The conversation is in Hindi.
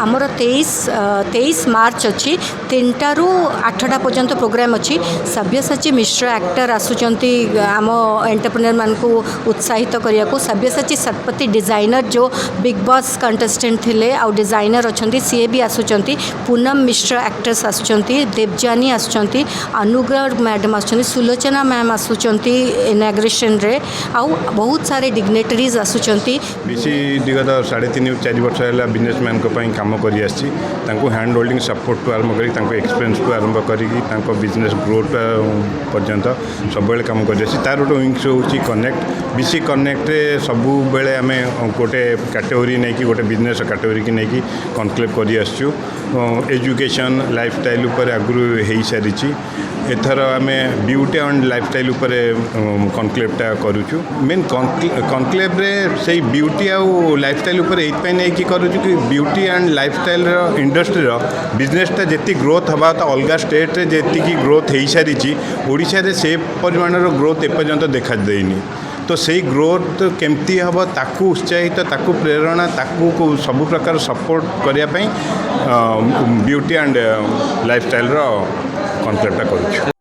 आमर 23 मार्च अच्छी 3टा ରୁ 8टा पर्यंत प्रोग्राम अच्छी सब्यसाची मिश्र एक्टर आसुचंती आम एंटरप्रेन्योर मान को उत्साहित करने को सब्यसाची शतपथी डिजाइनर जो बिग बॉस कंटेस्टेंट थिले आउ डिजाइनर अच्छा सी भी आसुचंती पूनम मिश्र एक्ट्रेस आसुचंती देवजानी आसुचंती अनुग्रह मैडम आसुचंती सुलोचना मैम आसुचंती इनाग्रेशन रे आउ बहुत सारे डिग्नेटरीज आसुचंती बीसी विगत 3.5-4 वर्ष है बिजनेसमैन काम कर हैंड होल्डिंग सपोर्ट टू आरंभ कर एक्सपीरियंस टू आरंभ कर बिजनेस ग्रोथ पर्यंत सब कम कर तार गोटे विंग्स हूँ कनेक्ट बीसी कनेक्ट सब बेले आम गोटे कैटेगोरी नहीं कि गोटे बिजनेस कैटेगोरी की नहीं कनक्लेव कर एजुकेशन लाइफस्टाइल उपर आगु हो सारी एथर आम ब्यूटी एंड लाइफस्टाइल उपर कनक्लेवटा करुचु मेन कनक्लेव से ब्यूटी आउ लाइफस्टाइल उपर ये नहीं कि करुचु कि ब्यूटी एंड लाइफस्टाइल इंडस्ट्री बिजनेसटा जी ग्रोथ हवा तो अलग स्टेट रे जी ग्रोथ हो सारी ओडिशा रे से परिमाणर ग्रोथ एपर्यंत देखा देनी तो से ग्रोथ केमती हम ताकू उत्साहित ताकू प्रेरणा ताकू सब प्रकार सपोर्ट करने ब्यूटी एंड लाइफस्टाइल कनक्लेवटा करुछु।